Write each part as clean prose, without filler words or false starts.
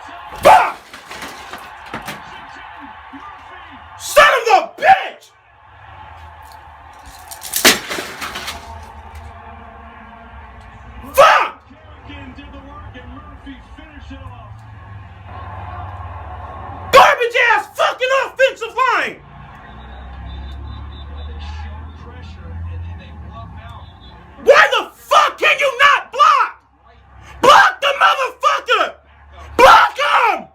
Fuck! Son of a bitch! Fuck! Garbage ass fucking offensive line! Why the fuck can you not block? Block the motherfucker! Block him!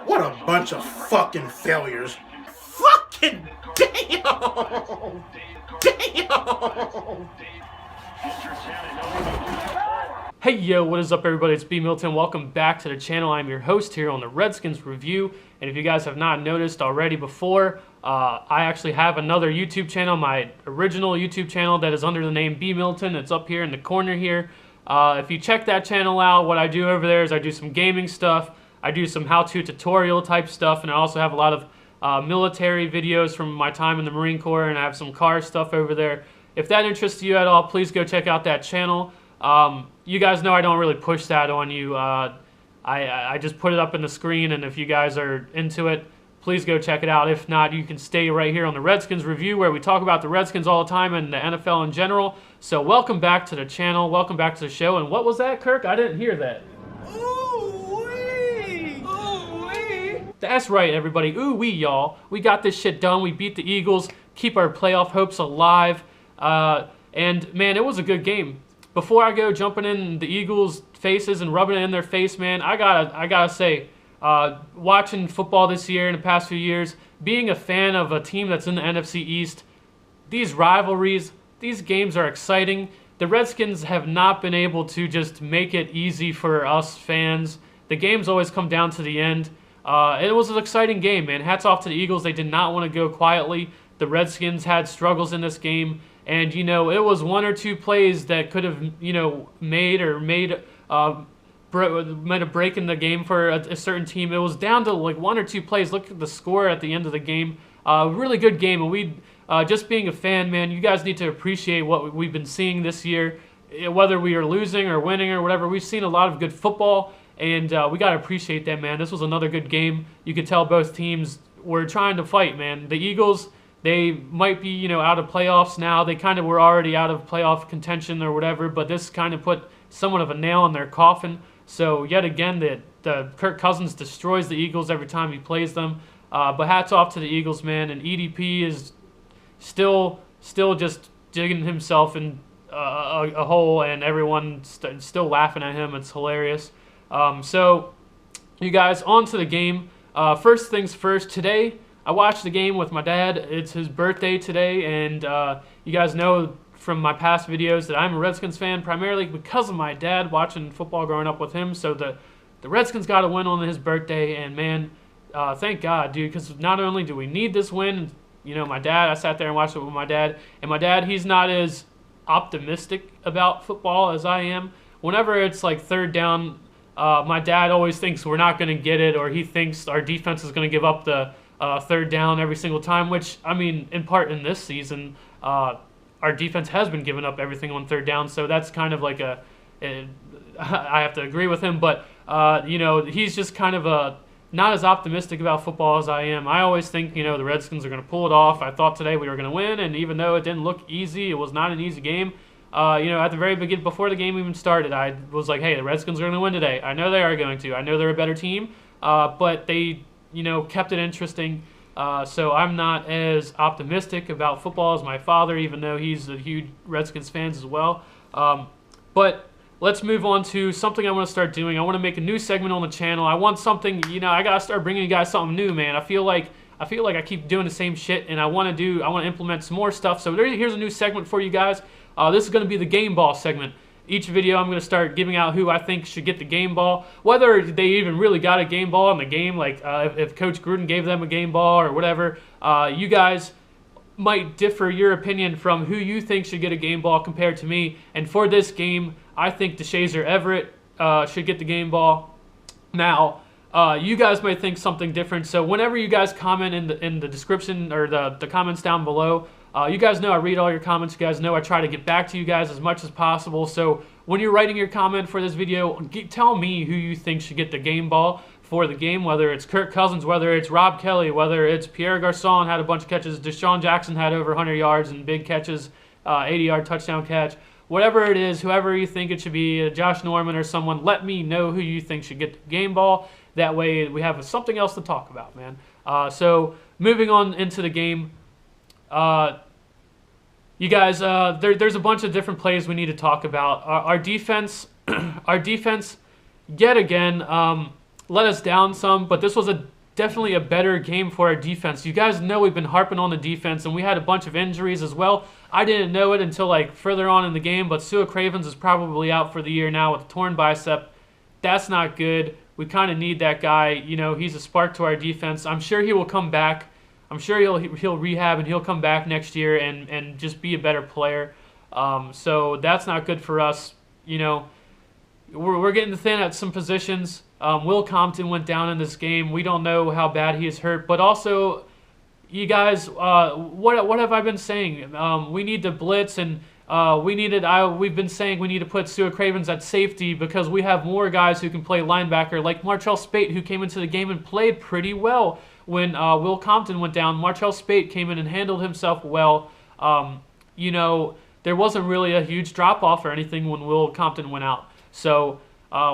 What a bunch of fucking failures. Fucking damn! Damn! Hey yo, what is up everybody? It's B Milton. Welcome back to the channel. I'm your host here on the Redskins Review. And if you guys have not noticed already before, I actually have another YouTube channel, my original YouTube channel that is under the name B Milton. It's up here in the corner here. If you check that channel out, what I do over there is I do some gaming stuff. I do some how-to tutorial type stuff, and I also have a lot of military videos from my time in the Marine Corps, and I have some car stuff over there. If that interests you at all, please go check out that channel. You guys know I don't really push that on you. I just put it up in the screen, and if you guys are into it, please go check it out. If not, you can stay right here on the Redskins Review, where we talk about the Redskins all the time and the NFL in general. So welcome back to the channel. Welcome back to the show. And what was that, Kirk? I didn't hear that. Ooh-wee! Ooh-wee! That's right, everybody. Ooh-wee, y'all. We got this shit done. We beat the Eagles, keep our playoff hopes alive. And, man, it was a good game. Before I go jumping in the Eagles' faces and rubbing it in their face, man, I gotta say, watching football this year and the past few years, being a fan of a team that's in the NFC East, these rivalries, these games are exciting. The Redskins have not been able to just make it easy for us fans. The games always come down to the end. It was an exciting game, man. Hats off to the Eagles. They did not want to go quietly. The Redskins had struggles in this game. And, you know, it was one or two plays that could have, you know, made a break in the game for a certain team. It was down to like one or two plays. Look at the score at the end of the game. Really good game. And we, just being a fan, man, you guys need to appreciate what we've been seeing this year. Whether we are losing or winning or whatever, we've seen a lot of good football. And we got to appreciate that, man. This was another good game. You could tell both teams were trying to fight, man. The Eagles, they might be, you know, out of playoffs now. They kind of were already out of playoff contention or whatever, but this kind of put somewhat of a nail in their coffin. So yet again, the Kirk Cousins destroys the Eagles every time he plays them. But hats off to the Eagles, man. And EDP is still just digging himself in a hole, and everyone's still laughing at him. It's hilarious. So you guys, on to the game. First things first, today I watched the game with my dad. It's his birthday today, and you guys know from my past videos that I'm a Redskins fan primarily because of my dad, watching football growing up with him. So the Redskins got a win on his birthday, and man, thank God, dude, because not only do we need this win, you know, I sat there and watched it with my dad, and my dad, he's not as optimistic about football as I am. Whenever it's like third down, my dad always thinks we're not going to get it, or he thinks our defense is going to give up the third down every single time, which, I mean, in part in this season, our defense has been giving up everything on third down, so that's kind of like I have to agree with him, but, you know, he's just kind of not as optimistic about football as I am. I always think, you know, the Redskins are going to pull it off. I thought today we were going to win, and even though it didn't look easy, it was not an easy game. You know, at the very beginning, before the game even started, I was like, hey, the Redskins are going to win today. I know they are going to. I know they're a better team, but they, you know, kept it interesting. So I'm not as optimistic about football as my father, even though he's a huge Redskins fan as well. But let's move on to something I want to start doing. I want to make a new segment on the channel. I want something, you know, I got to start bringing you guys something new, man. I feel like I keep doing the same shit, and I want to implement some more stuff. So here's a new segment for you guys. This is going to be the game ball segment. Each video, I'm going to start giving out who I think should get the game ball, whether they even really got a game ball in the game, like if Coach Gruden gave them a game ball or whatever. You guys might differ your opinion from who you think should get a game ball compared to me. And for this game, I think DeShazer Everett should get the game ball. Now, you guys might think something different. So whenever you guys comment in the description or the comments down below, you guys know I read all your comments. You guys know I try to get back to you guys as much as possible. So when you're writing your comment for this video, tell me who you think should get the game ball for the game, whether it's Kirk Cousins, whether it's Rob Kelly, whether it's Pierre Garçon had a bunch of catches, Deshaun Jackson had over 100 yards and big catches, 80-yard touchdown catch. Whatever it is, whoever you think it should be, Josh Norman or someone, let me know who you think should get the game ball. That way we have something else to talk about, man. So moving on into the game, you guys, there's a bunch of different plays we need to talk about. Our defense, yet again, let us down some, but this was definitely a better game for our defense. You guys know we've been harping on the defense, and we had a bunch of injuries as well. I didn't know it until like further on in the game, but Sua Cravens is probably out for the year now with a torn bicep. That's not good. We kind of need that guy. You know, he's a spark to our defense. I'm sure he will come back. I'm sure he'll rehab and he'll come back next year and just be a better player. So that's not good for us. You know, we're getting thin at some positions. Will Compton went down in this game. We don't know how bad he is hurt, but also, you guys, what have I been saying? We need to blitz, and we've been saying we need to put Sua Cravens at safety because we have more guys who can play linebacker, like Martrell Spate, who came into the game and played pretty well when Will Compton went down. Martrell Spate came in and handled himself well. You know, there wasn't really a huge drop-off or anything when Will Compton went out. So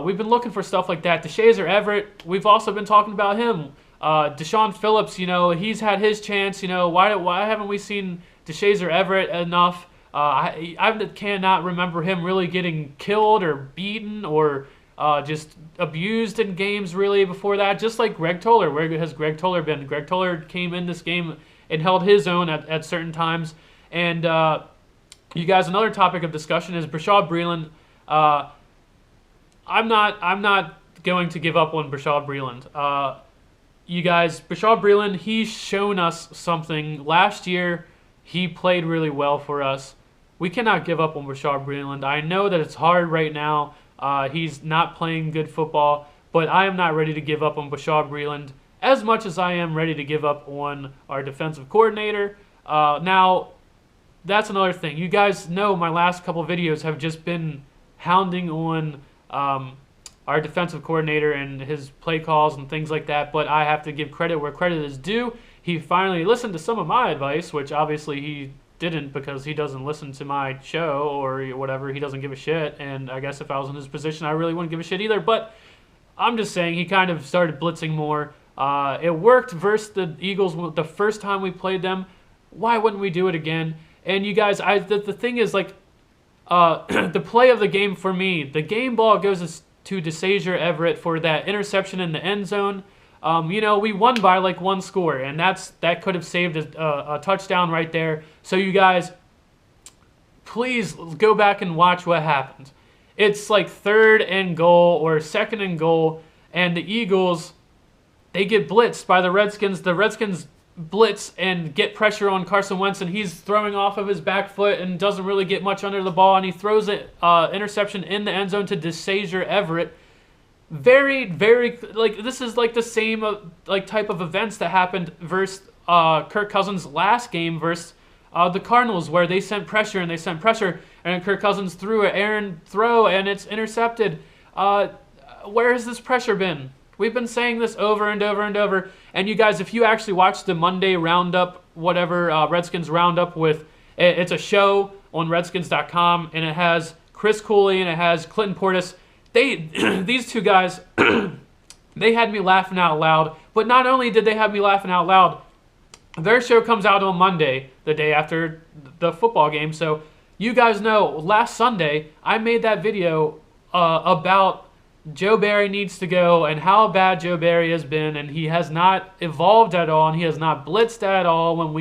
we've been looking for stuff like that. DeShazer Everett, we've also been talking about him. Deshaun Phillips, you know, he's had his chance. You know, why haven't we seen DeShazer Everett enough? I cannot remember him really getting killed or beaten or just abused in games really before that. Just like Greg Toller. Where has Greg Toller been? Greg Toller came in this game and held his own at certain times. And you guys, another topic of discussion is Bashaud Breeland. I'm not going to give up on Bashaud Breeland. You guys, Bashaud Breeland, he's shown us something. Last year, he played really well for us. We cannot give up on Bashaud Breeland. I know that it's hard right now. He's not playing good football, but I am not ready to give up on Bashaud Breeland as much as I am ready to give up on our defensive coordinator. Now, that's another thing. You guys know my last couple videos have just been hounding on our defensive coordinator and his play calls and things like that, but I have to give credit where credit is due. He finally listened to some of my advice, which obviously he didn't because he doesn't listen to my show or whatever. He doesn't give a shit, and I guess if I was in his position, I really wouldn't give a shit either, but I'm just saying he kind of started blitzing more. It worked versus the Eagles the first time we played them. Why wouldn't we do it again? And you guys, the thing is, like, the play of the game for me, the game ball goes to DeShazer Everett for that interception in the end zone. You know, we won by like one score, and that could have saved a touchdown right there. So you guys, please go back and watch what happened. It's like 3rd and goal or 2nd and goal, and the Eagles, they get blitzed by the Redskins. The Redskins blitz and get pressure on Carson Wentz, and he's throwing off of his back foot and doesn't really get much under the ball, and he throws an interception in the end zone to DeShazer Everett. Very, very, like, this is like the same like type of events that happened versus Kirk Cousins' last game versus the Cardinals, where they sent pressure and Kirk Cousins threw an errant throw and it's intercepted. Where has this pressure been? We've been saying this over and over and over. And you guys, if you actually watch the Monday Roundup, whatever, Redskins Roundup with, it's a show on Redskins.com, and it has Chris Cooley and it has Clinton Portis. These two guys, they had me laughing out loud. But not only did they have me laughing out loud, their show comes out on Monday, the day after the football game. So you guys know, last Sunday, I made that video about Joe Barry needs to go and how bad Joe Barry has been, and he has not evolved at all, and he has not blitzed at all when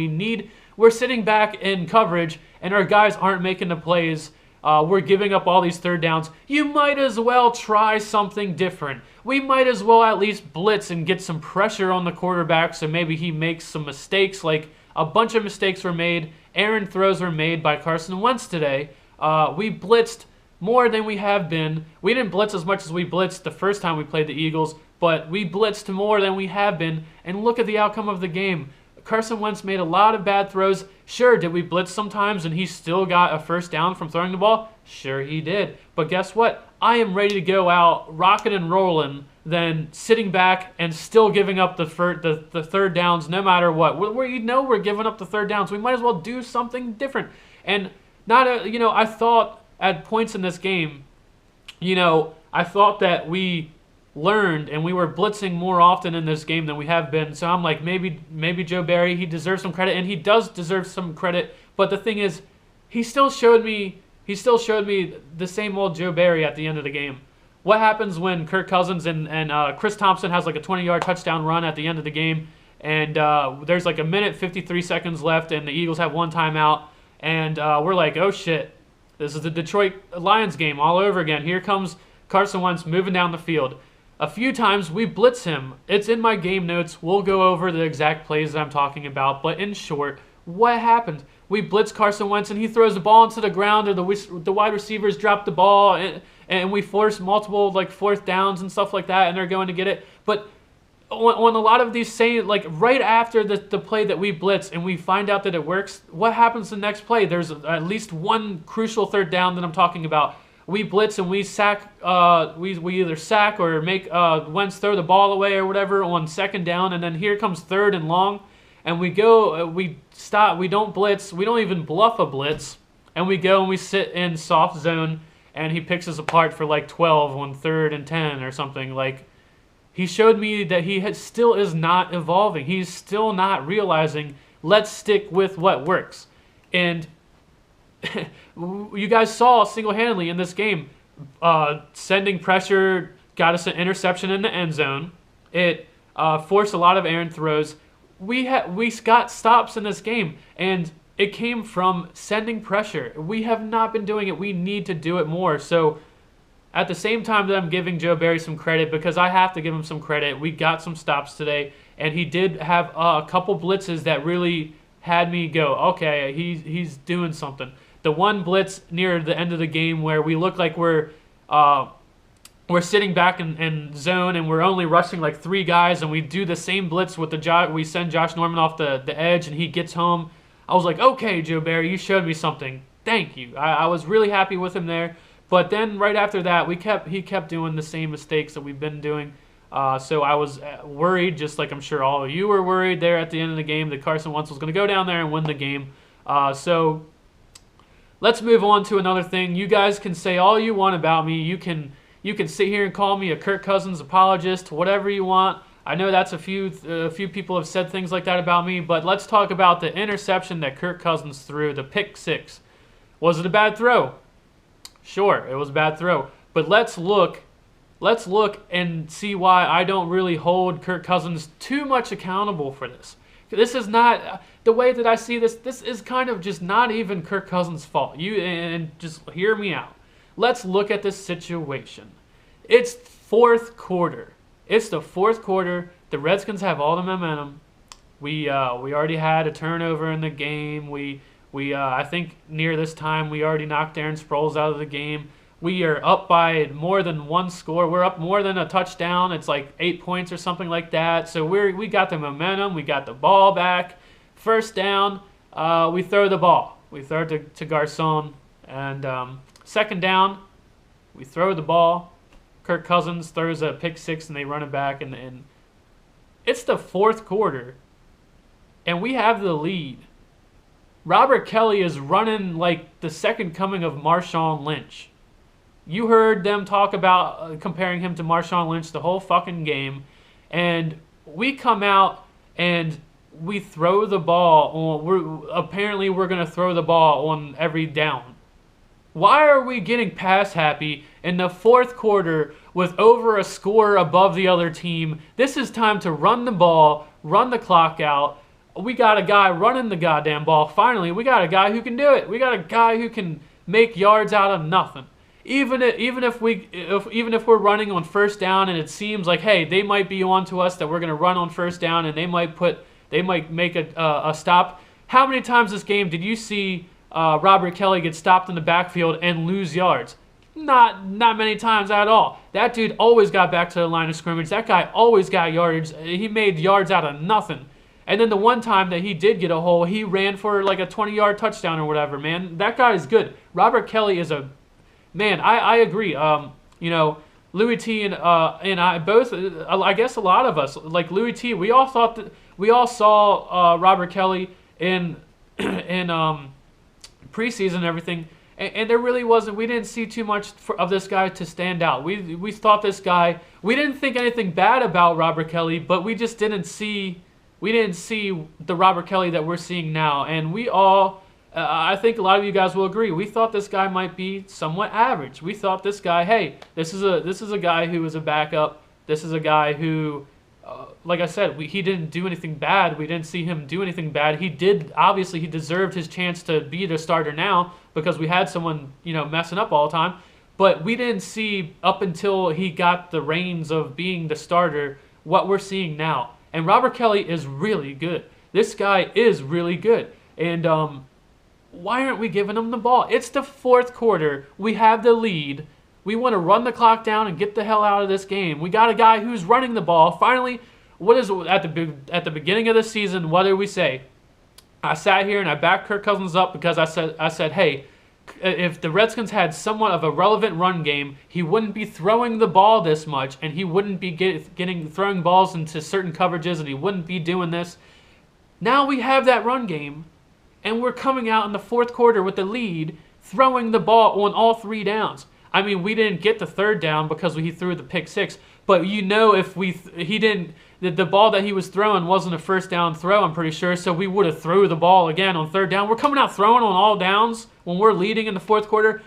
we're sitting back in coverage and our guys aren't making the plays. We're giving up all these 3rd downs. You might as well try something different. We might as well at least blitz and get some pressure on the quarterback so maybe he makes some mistakes. Like, a bunch of mistakes were made. Errant throws were made by Carson Wentz today. We blitzed more than we have been. We didn't blitz as much as we blitzed the first time we played the Eagles, but we blitzed more than we have been, and look at the outcome of the game. Carson Wentz made a lot of bad throws. Sure, did we blitz sometimes and he still got a first down from throwing the ball? Sure he did. But guess what? I am ready to go out rocking and rolling than sitting back and still giving up the third downs no matter what. We know we're giving up the third downs. We might as well do something different. And I thought at points in this game, I thought that we learned and we were blitzing more often in this game than we have been. So I'm like, maybe Joe Barry, he deserves some credit, and he does deserve some credit. But the thing is, he still showed me the same old Joe Barry at the end of the game. What happens when Kirk Cousins and Chris Thompson has like a 20-yard touchdown run at the end of the game, and there's like a minute 53 seconds left, and the Eagles have one timeout, and we're like, oh shit, this is the Detroit Lions game all over again. Here comes Carson Wentz moving down the field. A few times we blitz him. It's in my game notes. We'll go over the exact plays that I'm talking about. But in short, what happened? We blitz Carson Wentz and he throws the ball into the ground, or the wide receivers drop the ball, and we force multiple like fourth downs and stuff like that, and they're going to get it. But on a lot of these right after the play that we blitz and we find out that it works, what happens the next play? There's at least one crucial third down that I'm talking about. We blitz and we sack. We either sack or make Wentz throw the ball away or whatever on second down, and then here comes third and long, and we go. We stop. We don't blitz. We don't even bluff a blitz, and we go and we sit in soft zone, and he picks us apart for like 12 on 3rd and 10 or something. Like, he showed me that he still is not evolving. He's still not realizing. Let's stick with what works, and. You guys saw single-handedly in this game, sending pressure got us an interception in the end zone. It forced a lot of errant throws. We got stops in this game, and it came from sending pressure. We have not been doing it. We need to do it more. So at the same time that I'm giving Joe Barry some credit, because I have to give him some credit, we got some stops today, and he did have a couple blitzes that really had me go, okay, he's doing something. The one blitz near the end of the game where we look like we're sitting back in zone and we're only rushing like 3 guys, and we do the same blitz with we send Josh Norman off the edge and he gets home. I was like, okay, Joe Barry, you showed me something. Thank you. I was really happy with him there. But then right after that, he kept doing the same mistakes that we've been doing. So I was worried, just like I'm sure all of you were worried there at the end of the game, that Carson Wentz was going to go down there and win the game. So let's move on to another thing. You guys can say all you want about me. You can sit here and call me a Kirk Cousins apologist, whatever you want. I know that's a few people have said things like that about me, but let's talk about the interception that Kirk Cousins threw, the pick 6. Was it a bad throw? Sure, it was a bad throw. But let's look and see why I don't really hold Kirk Cousins too much accountable for this. This is not, the way that I see this is kind of just not even Kirk Cousins' fault. And just hear me out. Let's look at this situation. It's 4th quarter. It's the 4th quarter. The Redskins have all the momentum. We already had a turnover in the game. I think near this time we already knocked Darren Sproles out of the game. We are up by more than one score. We're up more than a touchdown. It's like 8 points or something like that. So we got the momentum. We got the ball back. First down, we throw the ball. We throw it to Garcon. And second down, we throw the ball. Kirk Cousins throws a pick 6 and they run it back. And it's the 4th quarter, and we have the lead. Robert Kelly is running like the second coming of Marshawn Lynch. You heard them talk about comparing him to Marshawn Lynch the whole fucking game. And we come out and we throw the ball. Apparently we're going to throw the ball on every down. Why are we getting pass happy in the 4th quarter with over a score above the other team? This is time to run the ball, run the clock out. We got a guy running the goddamn ball. Finally, we got a guy who can do it. We got a guy who can make yards out of nothing. Even if we're running on first down and it seems like, hey, they might be on to us that we're going to run on first down and they might make a stop. How many times this game did you see Robert Kelly get stopped in the backfield and lose yards? Not many times at all. That dude always got back to the line of scrimmage. That guy always got yardage. He made yards out of nothing. And then the one time that he did get a hole, he ran for like a 20-yard touchdown or whatever, man. That guy is good. Robert Kelly is a man. I agree. Louis T and I both. I guess a lot of us, like Louis T, we all saw Robert Kelly in preseason and everything. And there really wasn't. We didn't see too much of this guy to stand out. We thought this guy. We didn't think anything bad about Robert Kelly, but we just didn't see. We didn't see the Robert Kelly that we're seeing now. And we all, I think a lot of you guys will agree. We thought this guy might be somewhat average. We thought this guy, hey, this is a guy who is a backup. This is a guy who, like I said, he didn't do anything bad. We didn't see him do anything bad. He deserved his chance to be the starter now because we had someone, messing up all the time. But we didn't see up until he got the reins of being the starter what we're seeing now. And Robert Kelly is really good. This guy is really good. And why aren't we giving him the ball? It's the fourth quarter. We have the lead. We want to run the clock down and get the hell out of this game. We got a guy who's running the ball. Finally, at the beginning of the season, what did we say? I sat here and I backed Kirk Cousins up because I said, hey, if the Redskins had somewhat of a relevant run game, he wouldn't be throwing the ball this much, and he wouldn't be throwing balls into certain coverages, and he wouldn't be doing this. Now we have that run game, and we're coming out in the fourth quarter with the lead, throwing the ball on all three downs. I mean, we didn't get the third down because he threw the pick six, but if the ball that he was throwing wasn't a first down throw, I'm pretty sure, so we would have threw the ball again on third down. We're coming out throwing on all downs when we're leading in the fourth quarter.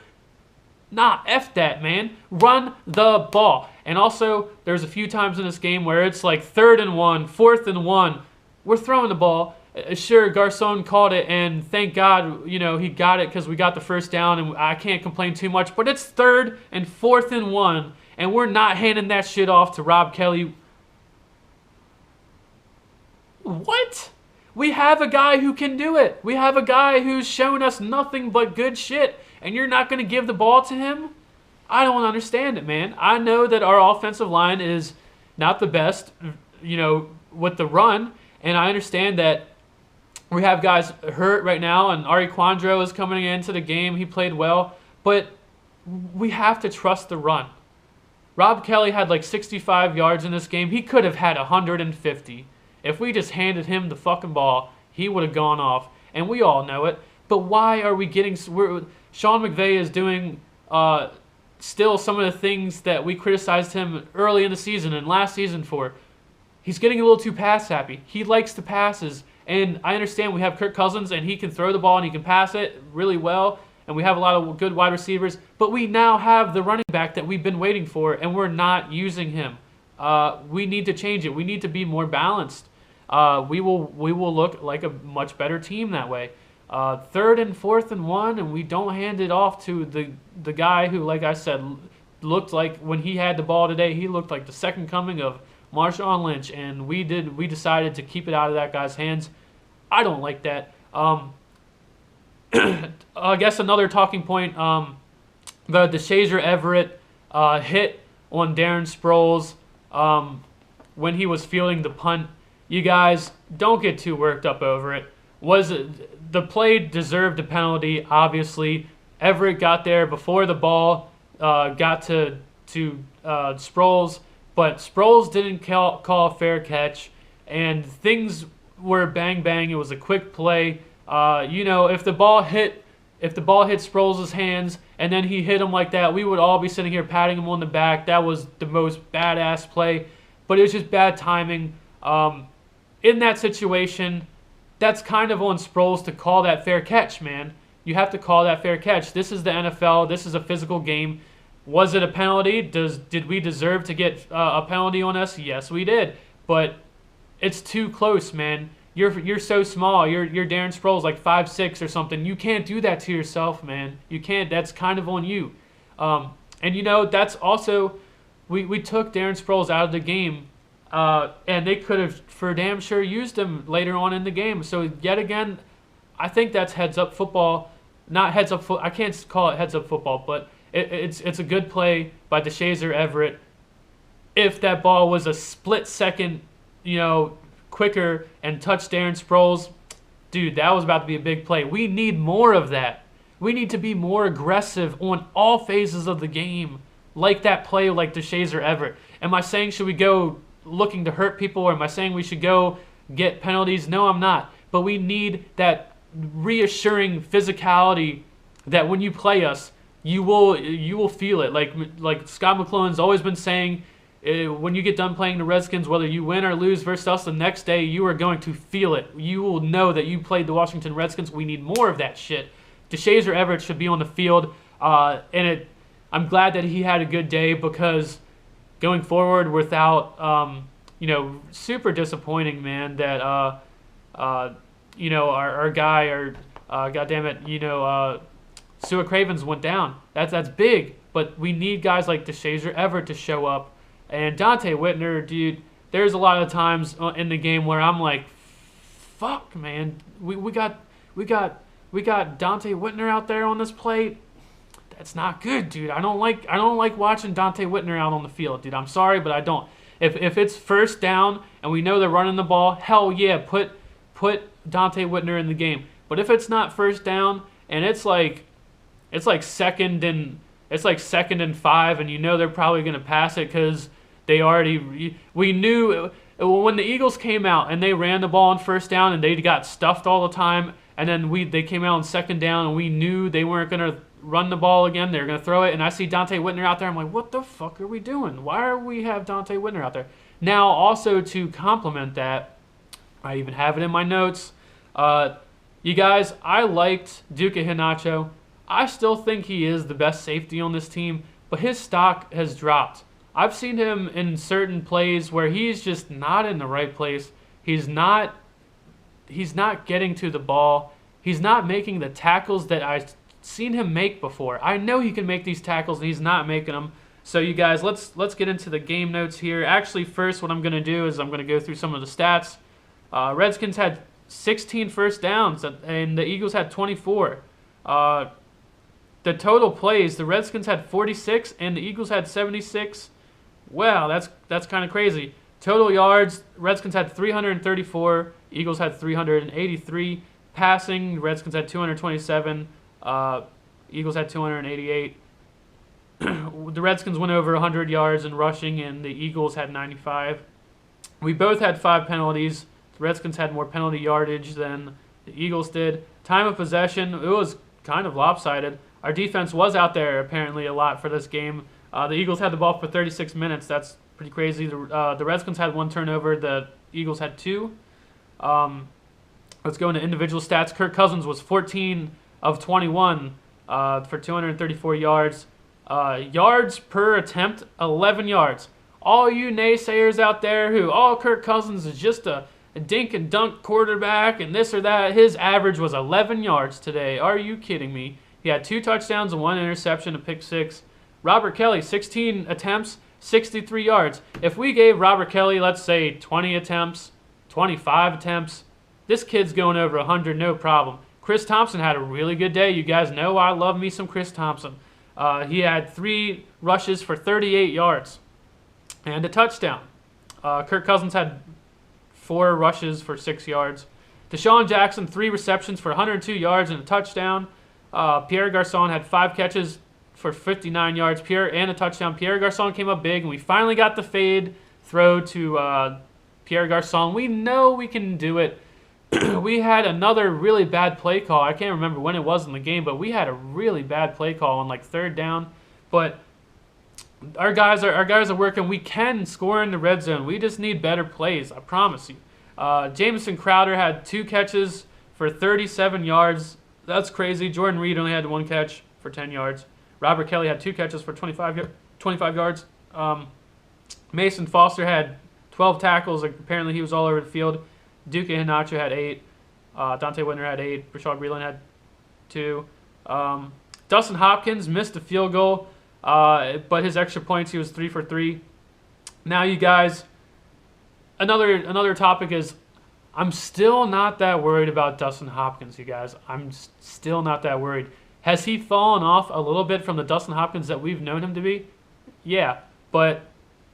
Nah, F that, man. Run the ball. And also, there's a few times in this game where it's like 3rd and 1, 4th and 1. We're throwing the ball. Sure, Garcon caught it, and thank God, he got it because we got the first down, and I can't complain too much. But it's 3rd and 4th and 1, and we're not handing that shit off to Rob Kelly. What? We have a guy who can do it. We have a guy who's shown us nothing but good shit, and you're not going to give the ball to him? I don't understand it, man. I know that our offensive line is not the best, with the run, and I understand that we have guys hurt right now, and Ari Quandro is coming into the game. He played well, but we have to trust the run. Rob Kelly had like 65 yards in this game. He could have had 150. If we just handed him the fucking ball, he would have gone off, and we all know it. But why are we getting... Sean McVay is doing still some of the things that we criticized him early in the season and last season for. He's getting a little too pass happy. He likes the passes. And I understand we have Kirk Cousins, and he can throw the ball and he can pass it really well, and we have a lot of good wide receivers, but we now have the running back that we've been waiting for, and we're not using him. We need to change it. We need to be more balanced. We will look like a much better team that way. 3rd and 4th and 1, and we don't hand it off to the guy who, like I said, looked like when he had the ball today, he looked like the second coming of Marshawn Lynch, and we decided to keep it out of that guy's hands. I don't like that. I guess another talking point, the DeShazier Everett hit on Darren Sproles when he was fielding the punt. You guys, don't get too worked up over it. The play deserved a penalty, obviously. Everett got there before the ball got to Sproles, but Sproles didn't call a fair catch, and things were bang bang. It was a quick play. If the ball hit Sproles' hands and then he hit him like that, we would all be sitting here patting him on the back. That was the most badass play, but it was just bad timing. In that situation, that's kind of on Sproles to call that fair catch, man. You have to call that fair catch. This is the NFL. This is a physical game. Was it a penalty? Did we deserve to get a penalty on us? Yes, we did. But it's too close, man. You're so small. You're Darren Sproles, like 5'6" or something. You can't do that to yourself, man. You can't. That's kind of on you. And that's also we took Darren Sproles out of the game, and they could have for damn sure used him later on in the game. So yet again, I think that's heads up football. Not heads up. I can't call it heads up football, but it's a good play by DeShazer Everett. If that ball was a split second, quicker and touched Darren Sproles, dude, that was about to be a big play. We need more of that. We need to be more aggressive on all phases of the game, like that play, like DeShazer Everett. Am I saying should we go looking to hurt people, or am I saying we should go get penalties? No, I'm not. But we need that reassuring physicality that when you play us, you will feel it. Like Scott McClellan's always been saying, when you get done playing the Redskins, whether you win or lose versus us the next day, you are going to feel it. You will know that you played the Washington Redskins. We need more of that shit. DeShazer Everett should be on the field, I'm glad that he had a good day, because going forward without, super disappointing, man, that, our guy, Sua Cravens went down. That's big, but we need guys like DeShazer Everett to show up. And Dante Whitner, dude, there's a lot of times in the game where I'm like, fuck, man, we got Dante Whitner out there on this plate. That's not good, dude. I don't like watching Dante Whitner out on the field, dude. I'm sorry, but I don't. If it's first down and we know they're running the ball, hell yeah, put Dante Whitner in the game. But if it's not first down and it's like second and 5, and they're probably going to pass it because we knew when the Eagles came out and they ran the ball on first down and they got stuffed all the time, and then they came out on second down and we knew they weren't going to run the ball again. They were going to throw it, and I see Dante Whitner out there. I'm like, what the fuck are we doing? Why are we have Dante Whitner out there? Now, also to complement that, I even have it in my notes. You guys, I liked Duke Hinacho. I still think he is the best safety on this team, but his stock has dropped. I've seen him in certain plays where he's just not in the right place. He's not getting to the ball. He's not making the tackles that I've seen him make before. I know he can make these tackles, and he's not making them. So you guys, let's get into the game notes here. Actually, first, what I'm going to do is I'm going to go through some of the stats. Redskins had 16 first downs, and the Eagles had 24. The total plays, the Redskins had 46 and the Eagles had 76. Wow, that's kind of crazy. Total yards, Redskins had 334, Eagles had 383. Passing, the Redskins had 227, Eagles had 288. The Redskins went over 100 yards in rushing, and the Eagles had 95. We both had 5 penalties. The Redskins had more penalty yardage than the Eagles did. Time of possession, it was kind of lopsided. Our defense was out there apparently a lot for this game. The Eagles had the ball for 36 minutes. That's pretty crazy. The Redskins had 1 turnover. The Eagles had 2. Let's go into individual stats. Kirk Cousins was 14 of 21 for 234 yards. Yards per attempt, 11 yards. All you naysayers out there Kirk Cousins is just a dink and dunk quarterback and this or that, his average was 11 yards today. Are you kidding me? He had 2 touchdowns and 1 interception, a pick 6. Robert Kelly, 16 attempts, 63 yards. If we gave Robert Kelly, let's say, 20 attempts, 25 attempts, this kid's going over 100, no problem. Chris Thompson had a really good day. You guys know I love me some Chris Thompson. He had 3 rushes for 38 yards and a touchdown. Kirk Cousins had 4 rushes for 6 yards. Deshaun Jackson, 3 receptions for 102 yards and a touchdown. Pierre Garçon had 5 catches for 59 yards and a touchdown. Pierre Garçon came up big, and we finally got the fade throw to Pierre Garçon. We know we can do it. We had another really bad play call. I can't remember when it was in the game, but we had a really bad play call on 3rd down. But our guys are working. We can score in the red zone. We just need better plays, I promise you. Jamison Crowder had 2 catches for 37 yards. That's crazy. Jordan Reed only had 1 catch for 10 yards. Robert Kelly had 2 catches for 25 yards. Mason Foster had 12 tackles. Apparently he was all over the field. Duke Hinacho had 8. Dante Whitner had 8. Rashad Breeland had 2. Dustin Hopkins missed a field goal, but his extra points, he was 3 for 3. Now, you guys, another topic is I'm still not that worried about Dustin Hopkins, you guys. I'm still not that worried. Has he fallen off a little bit from the Dustin Hopkins that we've known him to be? Yeah, but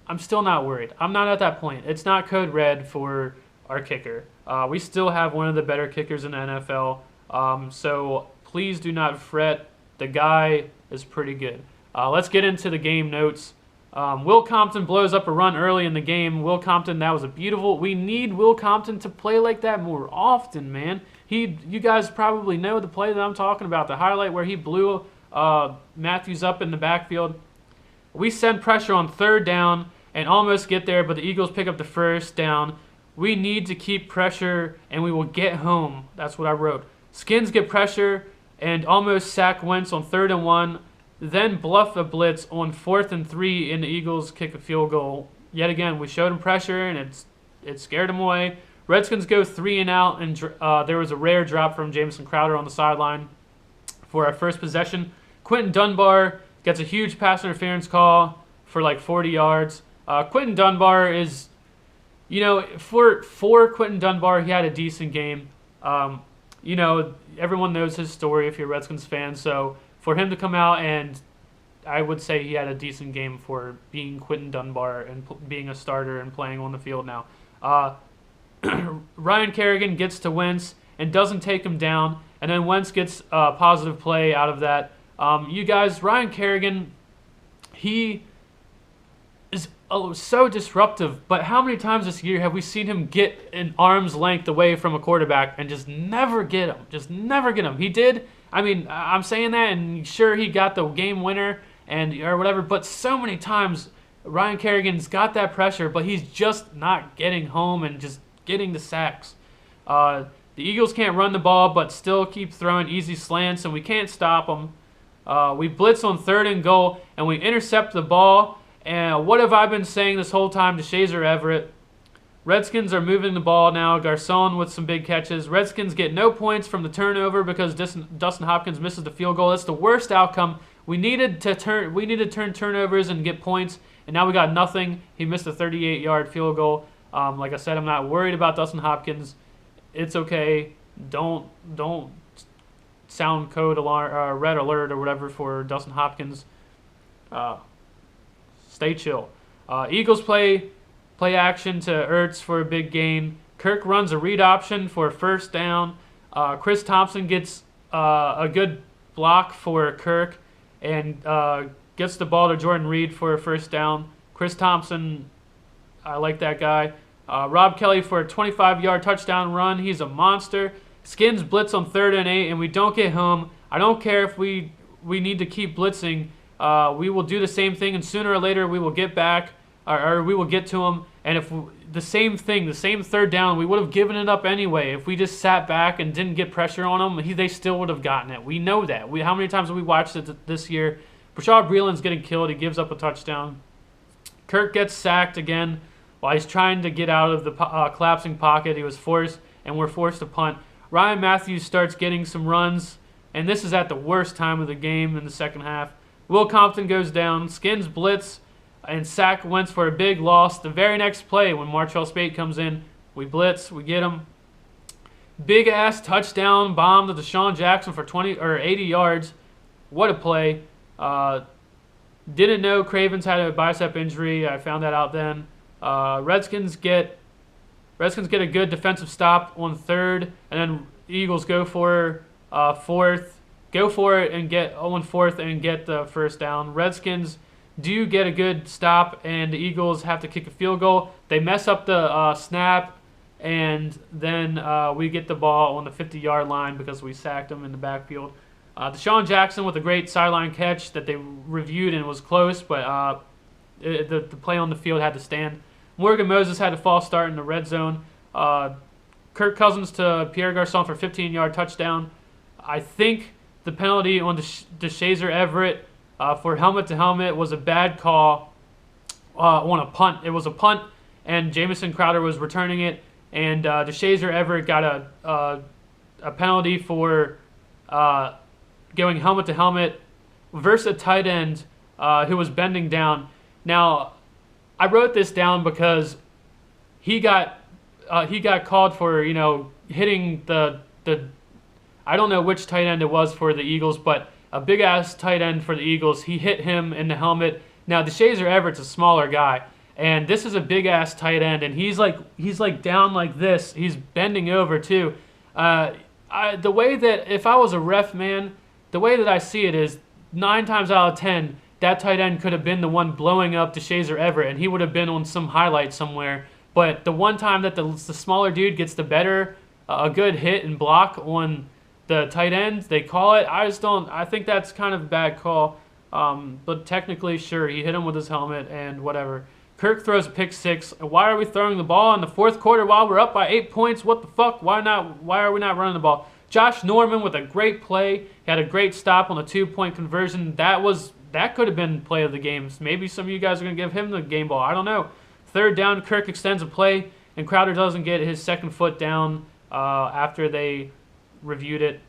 I'm still not worried. I'm not at that point. It's not code red for our kicker. We still have one of the better kickers in the NFL. So please do not fret. The guy is pretty good. Let's get into the game notes. Will Compton blows up a run early in the game. Will Compton, that was a beautiful. We need Will Compton to play like that more often, man. You guys probably know the play that I'm talking about, the highlight where he blew Matthews up in the backfield. We send pressure on third down and almost get there, but the Eagles pick up the first down. We need to keep pressure, and we will get home. That's what I wrote. Skins get pressure and almost sack Wentz on 3rd and 1, then bluff a blitz on 4th and 3, and the Eagles kick a field goal. Yet again, we showed them pressure, and it scared them away. Redskins go 3 and out, and there was a rare drop from Jamison Crowder on the sideline for our first possession. Quentin Dunbar gets a huge pass interference call for like 40 yards. Quentin Dunbar is, for Quentin Dunbar, he had a decent game. Everyone knows his story if you're a Redskins fan. So for him to come out, and I would say he had a decent game for being Quentin Dunbar and being a starter and playing on the field now. Ryan Kerrigan gets to Wentz and doesn't take him down, and then Wentz gets a positive play out of that. You guys, Ryan Kerrigan, he is so disruptive, but how many times this year have we seen him get an arm's length away from a quarterback and just never get him? He did. I mean, I'm saying that, and sure, he got the game winner or whatever, but so many times Ryan Kerrigan's got that pressure, but he's just not getting home and just getting the sacks. The Eagles can't run the ball, but still keep throwing easy slants, and we can't stop them. We blitz on 3rd and goal, and we intercept the ball. And what have I been saying this whole time to Shazer Everett? Redskins are moving the ball now. Garcon with some big catches. Redskins get no points from the turnover because Dustin Hopkins misses the field goal. That's the worst outcome. We needed to turn turnovers and get points, and now we got nothing. He missed a 38-yard field goal. Like I said, I'm not worried about Dustin Hopkins. It's okay. Don't sound code alarm, red alert or whatever for Dustin Hopkins. Stay chill. Eagles play action to Ertz for a big gain. Kirk runs a read option for a first down. Chris Thompson gets a good block for Kirk and gets the ball to Jordan Reed for a first down. Chris Thompson, I like that guy. Rob Kelly for a 25-yard touchdown run. He's a monster. Skins blitz on 3rd and 8, and we don't get home. I don't care if we need to keep blitzing. We will do the same thing, and sooner or later we will get back, or we will get to them. And if the same 3rd down, we would have given it up anyway. If we just sat back and didn't get pressure on them, they still would have gotten it. We know that. How many times have we watched it this year? Rashad Breeland's getting killed. He gives up a touchdown. Kirk gets sacked again while he's trying to get out of the collapsing pocket. We're forced to punt. Ryan Matthews starts getting some runs, and this is at the worst time of the game in the second half. Will Compton goes down. Skins blitz and sack Wentz for a big loss. The very next play, when Martrell Spate comes in, we blitz, we get him. Big ass touchdown bomb to Deshaun Jackson for 80 yards. What a play! Didn't know Cravens had a bicep injury. I found that out then. Redskins get a good defensive stop on 3rd, and then Eagles go for 4th. Go for it and get on 4th and get the first down. Redskins do get a good stop, and the Eagles have to kick a field goal. They mess up the snap, and then we get the ball on the 50-yard line because we sacked them in the backfield. Deshaun Jackson with a great sideline catch that they reviewed and was close, but the play on the field had to stand. Morgan Moses had a false start in the red zone. Kirk Cousins to Pierre Garcon for a 15-yard touchdown. I think the penalty on Shazer Everett for helmet-to-helmet was a bad call on a punt. It was a punt, and Jamison Crowder was returning it, and Shazer Everett got a penalty for going helmet-to-helmet versus a tight end who was bending down. Now, I wrote this down because he got called for hitting the I don't know which tight end it was for the Eagles, but a big-ass tight end for the Eagles. He hit him in the helmet. Now, DeShazer Everett's a smaller guy, and this is a big-ass tight end, and he's like down like this. He's bending over, too. The way that, if I was a ref, man, the way that I see it is 9 times out of 10, that tight end could have been the one blowing up DeShazer Everett, and he would have been on some highlight somewhere. But the one time that the smaller dude gets the better, a good hit and block on the tight end, they call it. I think that's kind of a bad call. But technically, sure, he hit him with his helmet and whatever. Kirk throws a pick 6. Why are we throwing the ball in the fourth quarter while we're up by 8 points? What the fuck? Why are we not running the ball? Josh Norman with a great play. He had a great stop on a 2-point conversion. That could have been play of the game. Maybe some of you guys are going to give him the game ball. I don't know. Third down, Kirk extends a play, and Crowder doesn't get his second foot down after they reviewed it.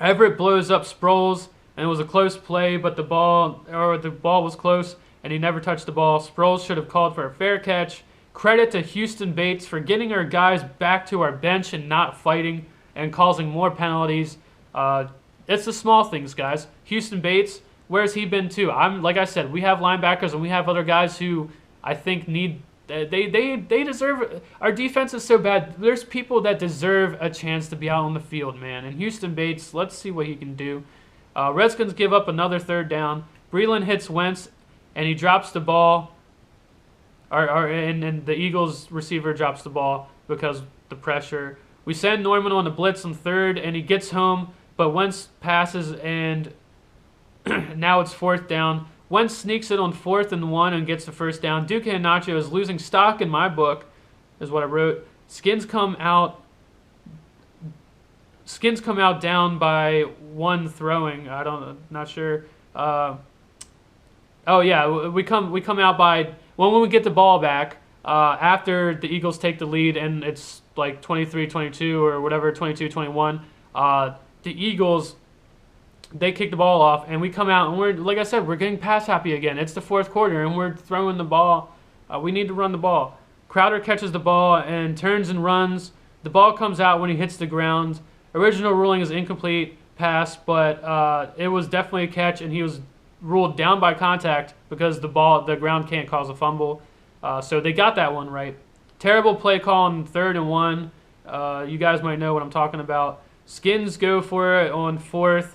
Everett blows up Sproles, and it was a close play, but the ball was close, and he never touched the ball. Sproles should have called for a fair catch. Credit to Houston Bates for getting our guys back to our bench and not fighting and causing more penalties. It's the small things, guys. Houston Bates, where's he been too? Like I said, we have linebackers and we have other guys who I think need. They deserve. Our defense is so bad. There's people that deserve a chance to be out on the field, man. And Houston Bates, let's see what he can do. Redskins give up another third down. Breeland hits Wentz, and he drops the ball. And the Eagles receiver drops the ball because the pressure. We send Norman on the blitz on third, and he gets home, but Wentz passes, and now it's fourth down. Wentz sneaks it on 4th and 1 and gets the first down. Duke Nacho is losing stock in my book, is what I wrote. Skins come out down by 1 throwing. Not sure. Oh yeah, we come out by when we get the ball back after the Eagles take the lead, and it's like 23-22 or whatever, 22-21. The Eagles, they kick the ball off, and we come out, and we're, like I said, we're getting pass happy again. It's the fourth quarter, and we're throwing the ball. We need to run the ball. Crowder catches the ball and turns and runs. The ball comes out when he hits the ground. Original ruling is incomplete pass, but it was definitely a catch, and he was ruled down by contact because the ground can't cause a fumble. So they got that one right. Terrible play call on 3rd and 1. You guys might know what I'm talking about. Skins go for it on 4th.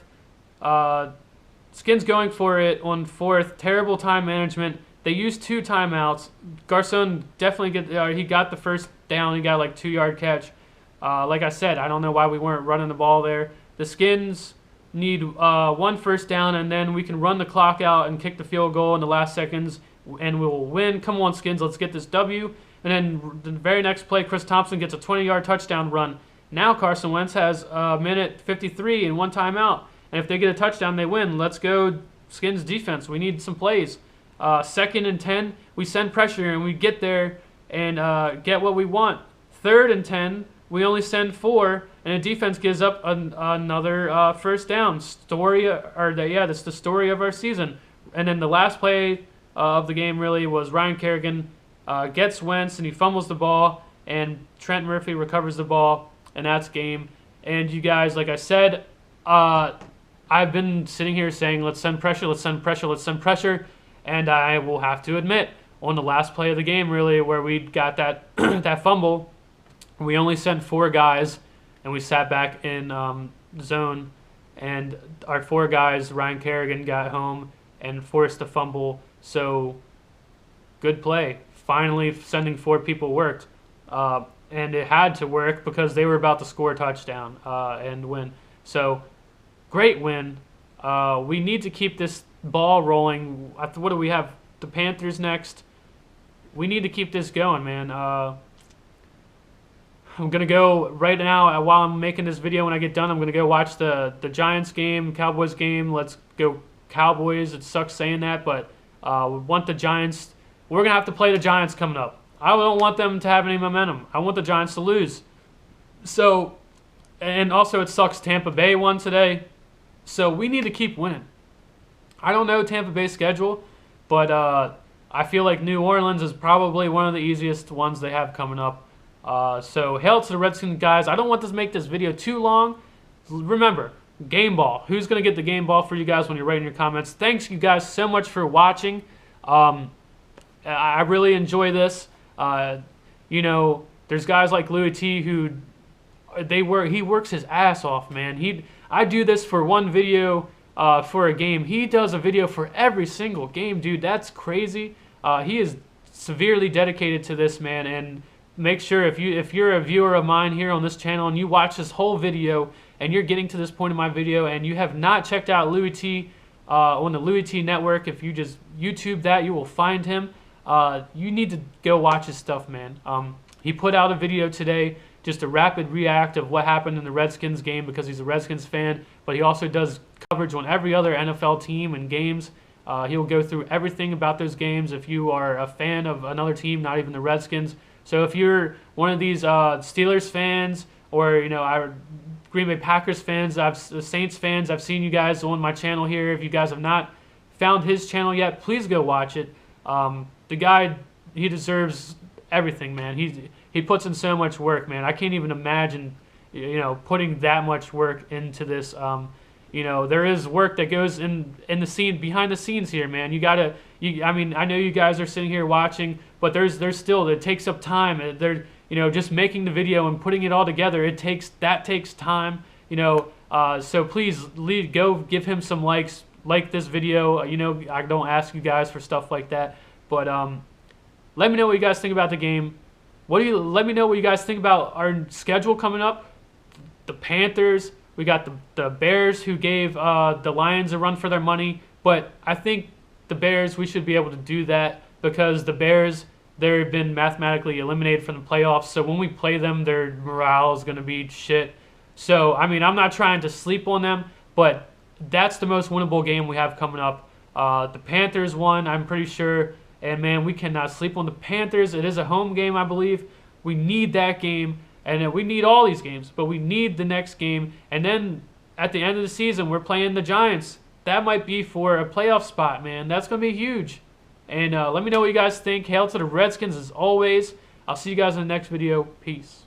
Skins going for it on 4th. Terrible time management. They used 2 timeouts. Garcon definitely he got the first down. He got like 2-yard catch. Like I said, I don't know why we weren't running the ball there. The Skins need 1 first down, and then we can run the clock out and kick the field goal in the last seconds, and we will win. Come on, Skins, let's get this W. And then the very next play, Chris Thompson gets a 20-yard touchdown run. Now Carson Wentz has a minute 53 and 1 timeout. And if they get a touchdown, they win. Let's go, Skins defense. We need some plays. 2nd and 10, we send pressure, and we get there and get what we want. 3rd and 10, we only send 4, and the defense gives up another first down. That's the story of our season. And then the last play of the game really was Ryan Kerrigan gets Wentz, and he fumbles the ball, and Trent Murphy recovers the ball, and that's game. And you guys, like I said, I've been sitting here saying, let's send pressure, let's send pressure, let's send pressure. And I will have to admit, on the last play of the game, really, where we got that that fumble, we only sent 4 guys, and we sat back in zone. And our 4 guys, Ryan Kerrigan, got home and forced the fumble. So, good play. Finally, sending 4 people worked. And it had to work because they were about to score a touchdown and win. So, great win. We need to keep this ball rolling. What do we have? The Panthers next. We need to keep this going, man. I'm going to go right now, while I'm making this video, when I get done, I'm going to go watch the Giants game, Cowboys game. Let's go Cowboys. It sucks saying that, but we want the Giants. We're going to have to play the Giants coming up. I don't want them to have any momentum. I want the Giants to lose. So, and also it sucks Tampa Bay won today. So we need to keep winning. I don't know Tampa Bay's schedule, but I feel like New Orleans is probably one of the easiest ones they have coming up. So hail to the Redskins, guys. I don't want to make this video too long. Remember, game ball. Who's going to get the game ball for you guys when you're writing your comments? Thanks you guys so much for watching. I really enjoy this. You know, there's guys like Louis T who he works his ass off, man. I do this for one video for a game. He does a video for every single game, dude. That's crazy. He is severely dedicated to this, man. And make sure if you're a viewer of mine here on this channel and you watch this whole video and you're getting to this point in my video and you have not checked out Louis T on the Louis T network, if you just YouTube that, you will find him. You need to go watch his stuff, man. He put out a video today, just a rapid react of what happened in the Redskins game because he's a Redskins fan, but he also does coverage on every other NFL team and games. He'll go through everything about those games if you are a fan of another team, not even the Redskins. So if you're one of these Steelers fans or, you know, our Green Bay Packers fans, Saints fans, I've seen you guys on my channel here. If you guys have not found his channel yet, please go watch it. The guy, he deserves everything, man. He puts in so much work, man. I can't even imagine, you know, putting that much work into this. You know, there is work that goes in the scene, behind the scenes here, man. I mean, I know you guys are sitting here watching, but there's still, it takes up time. You know, just making the video and putting it all together, that takes time, you know. So please go give him some likes, like this video. You know, I don't ask you guys for stuff like that, but let me know what you guys think about the game. Let me know what you guys think about our schedule coming up. The Panthers, we got the Bears, who gave the Lions a run for their money, but I think the Bears, we should be able to do that because the Bears, they've been mathematically eliminated from the playoffs, so when we play them, their morale is going to be shit. So, I mean, I'm not trying to sleep on them, but that's the most winnable game we have coming up. The Panthers won, I'm pretty sure, and man, we cannot sleep on the Panthers. It is a home game, I believe. We need that game, and we need all these games, but we need the next game. And then at the end of the season, we're playing the Giants. That might be for a playoff spot, man. That's going to be huge. And let me know what you guys think. Hail to the Redskins as always. I'll see you guys in the next video. Peace.